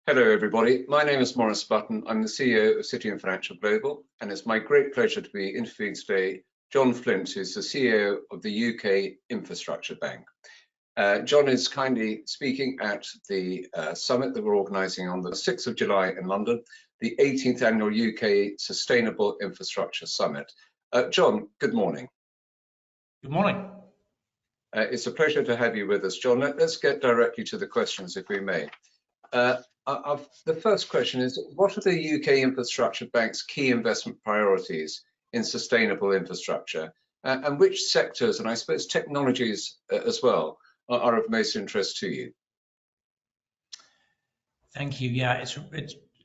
Hello, everybody. My name is Maurice Button. I'm the CEO of City and Financial Global, and it's my great pleasure to be interviewing today John Flint, who's the CEO of the UK Infrastructure Bank. John is kindly speaking at the summit that we're organising on the 6th of July in London, the 18th Annual UK Sustainable Infrastructure Summit. John, good morning. Good morning. It's a pleasure to have you with us, John. Let's get directly to the questions, if we may. The first question is, what are the UK Infrastructure Bank's key investment priorities in sustainable infrastructure, and which sectors, and I suppose technologies as well, are of most interest to you? Thank you. Yeah,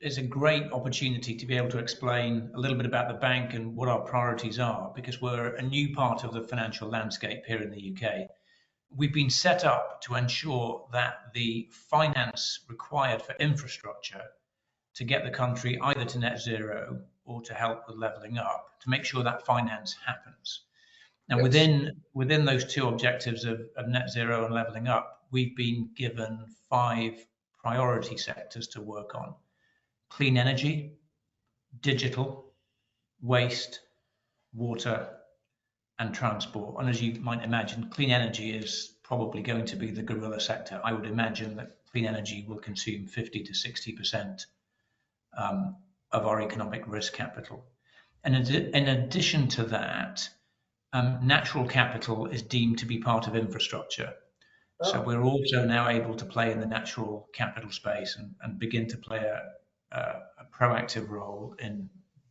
it's a great opportunity to be able to explain a little bit about the bank and what our priorities are, because we're a new part of the financial landscape here in the UK. We've been set up to ensure that the finance required for infrastructure to get the country either to net zero or to help with levelling up, to make sure that finance happens. Now, yes, within those two objectives of net zero and levelling up, we've been given 5 priority sectors to work on: clean energy, digital, waste, water, and transport. And as you might imagine, clean energy is probably going to be the gorilla sector. I would imagine that clean energy will consume 50 to 60% of our economic risk capital. And in addition to that, natural capital is deemed to be part of infrastructure. Oh. So we're also now able to play in the natural capital space and begin to play a proactive role in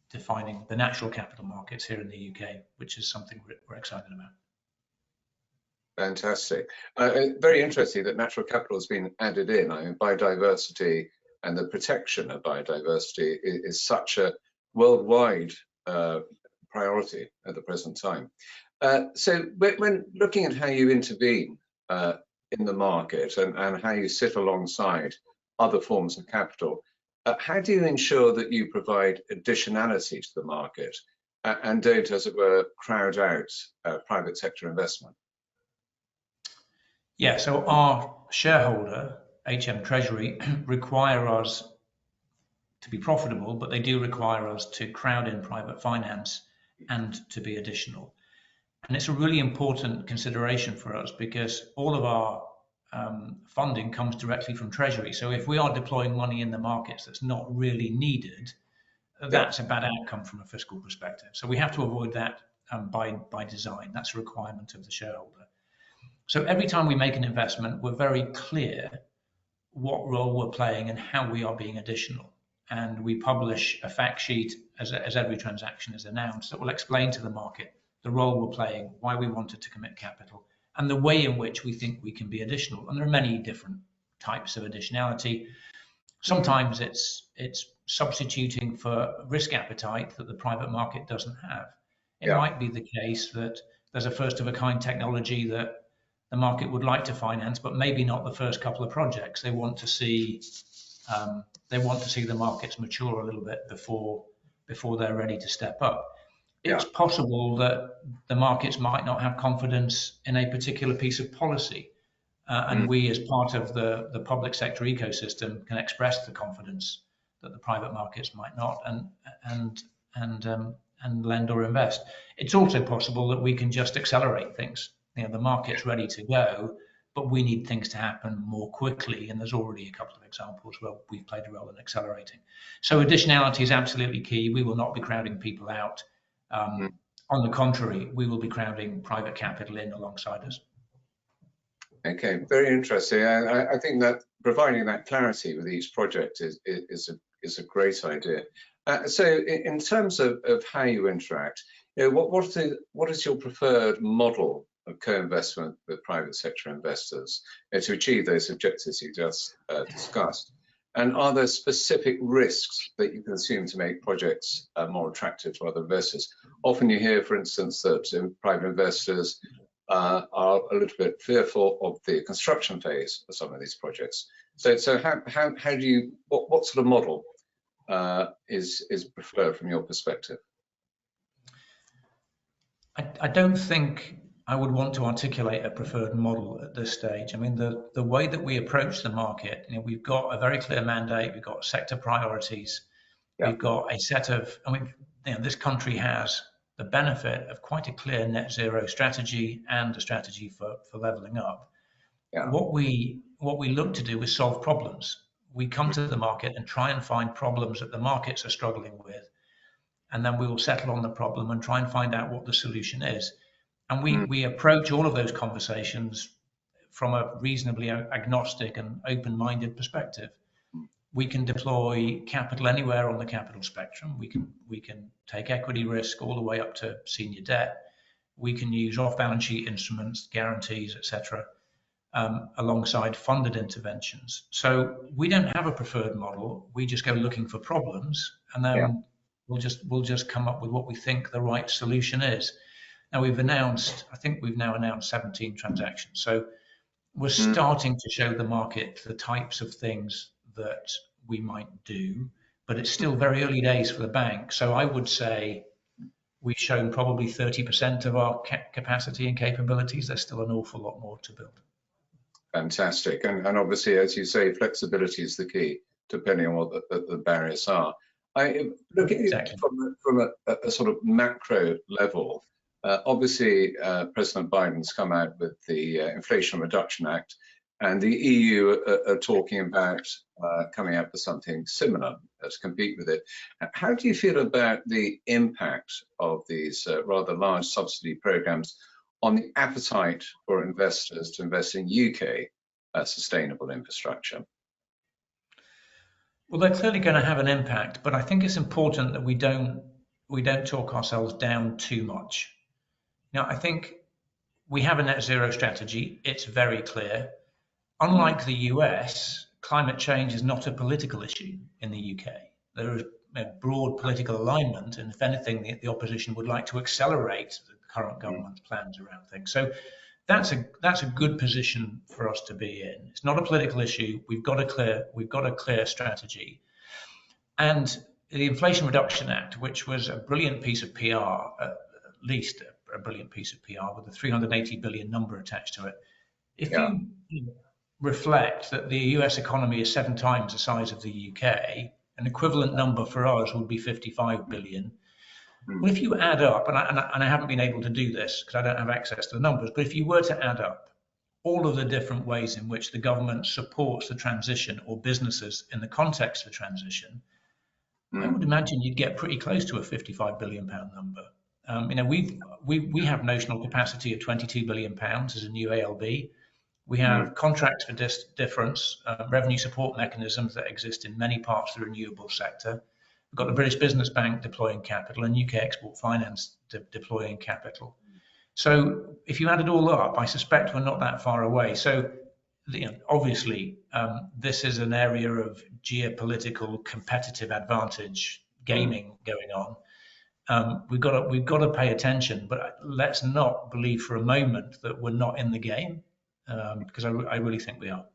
defining the natural capital markets here in the UK, which is something we're excited about. Fantastic. Very interesting that natural capital has been added in. I mean, biodiversity and the protection of biodiversity is such a worldwide priority at the present time. So when looking at how you intervene in the market and how you sit alongside other forms of capital, how do you ensure that you provide additionality to the market and don't, as it were, crowd out private sector investment? Yeah, so our shareholder, HM Treasury, require us to be profitable, but they do require us to crowd in private finance and to be additional. And it's a really important consideration for us because all of our funding comes directly from Treasury. So if we are deploying money in the markets that's not really needed, that's a bad outcome from a fiscal perspective. So we have to avoid that by design. That's a requirement of the shareholder. So every time we make an investment, we're very clear what role we're playing and how we are being additional. And we publish a fact sheet as every transaction is announced that will explain to the market the role we're playing, why we wanted to commit capital, and the way in which we think we can be additional. And there are many different types of additionality. Sometimes it's substituting for risk appetite that the private market doesn't have. It might be the case that there's a first of a kind technology that the market would like to finance, but maybe not the first couple of projects. They want to see the markets mature a little bit before they're ready to step up. It's possible that the markets might not have confidence in a particular piece of policy, and we, as part of the public sector ecosystem, can express the confidence that the private markets might not, and lend or invest. It's also possible that we can just accelerate things. You know, the market's ready to go, but we need things to happen more quickly, and there's already a couple of examples where we've played a role in accelerating. So additionality is absolutely key. We will not be crowding people out. On the contrary, we will be crowding private capital in alongside us. Okay, very interesting. I think that providing that clarity with each project is a great idea. So in terms of how you interact, you know, what is your preferred model of co-investment with private sector investors to achieve those objectives you just discussed? And are there specific risks that you can assume to make projects more attractive to other investors? Often you hear, for instance, that private investors are a little bit fearful of the construction phase of some of these projects. So how do you, what sort of model is preferred from your perspective? I don't think I would want to articulate a preferred model at this stage. I mean, the way that we approach the market, we've got a very clear mandate, we've got sector priorities, Yeah. we've got a set of, I mean, this country has the benefit of quite a clear net zero strategy and a strategy for leveling up. Yeah. What we look to do is solve problems. We come to the market and try and find problems that the markets are struggling with, and then we will settle on the problem and try and find out what the solution is. And we approach all of those conversations from a reasonably agnostic and open-minded perspective. We can deploy capital anywhere on the capital spectrum. We can take equity risk all the way up to senior debt. We can use off-balance sheet instruments, guarantees, etc., alongside funded interventions. So we don't have a preferred model. We just go looking for problems, and then Yeah. we'll just come up with what we think the right solution is. Now I think we've now announced 17 transactions. So we're starting to show the market the types of things that we might do, but it's still very early days for the bank. So I would say we've shown probably 30% of our capacity and capabilities. There's still an awful lot more to build. Fantastic. And obviously, as you say, flexibility is the key, depending on what the barriers are. Looking Exactly. from a sort of macro level, obviously, President Biden's come out with the Inflation Reduction Act, and the EU are talking about coming up with something similar to compete with it. How do you feel about the impact of these rather large subsidy programs on the appetite for investors to invest in UK sustainable infrastructure? Well, they're clearly going to have an impact, but I think it's important that we don't talk ourselves down too much. Now, I think we have a net zero strategy. It's very clear. Unlike the US, climate change is not a political issue in the UK. There is a broad political alignment, and if anything, the opposition would like to accelerate the current government's plans around things. So that's a good position for us to be in. It's not a political issue. We've got a clear strategy, and the Inflation Reduction Act, which was a brilliant piece of PR, at least a brilliant piece of PR with a 380 billion number attached to it. If you reflect that the US economy is 7 times the size of the UK, an equivalent number for us would be 55 billion. Well, if you add up, and I haven't been able to do this because I don't have access to the numbers, but if you were to add up all of the different ways in which the government supports the transition or businesses in the context of the transition, I would imagine you'd get pretty close to a 55 billion pound number. We have notional capacity of 22 billion pounds as a new ALB. We have contracts for difference, revenue support mechanisms that exist in many parts of the renewable sector. We've got the British Business Bank deploying capital and UK Export Finance deploying capital. So if you add it all up, I suspect we're not that far away. So obviously, this is an area of geopolitical competitive advantage gaming going on. We've got to pay attention, but let's not believe for a moment that we're not in the game, because I really think we are.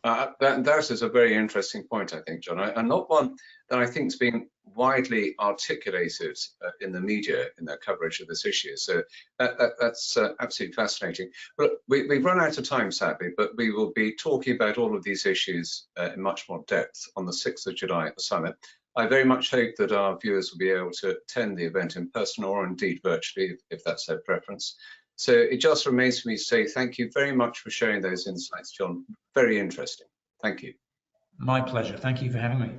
That is a very interesting point, I think, John, and not one that I think has been widely articulated in the media in their coverage of this issue. So that's absolutely fascinating. But we've run out of time, sadly, but we will be talking about all of these issues in much more depth on the 6th of July at the summit. I very much hope that our viewers will be able to attend the event in person or indeed virtually, if that's their preference. So it just remains for me to say thank you very much for sharing those insights, John. Very interesting. Thank you. My pleasure. Thank you for having me.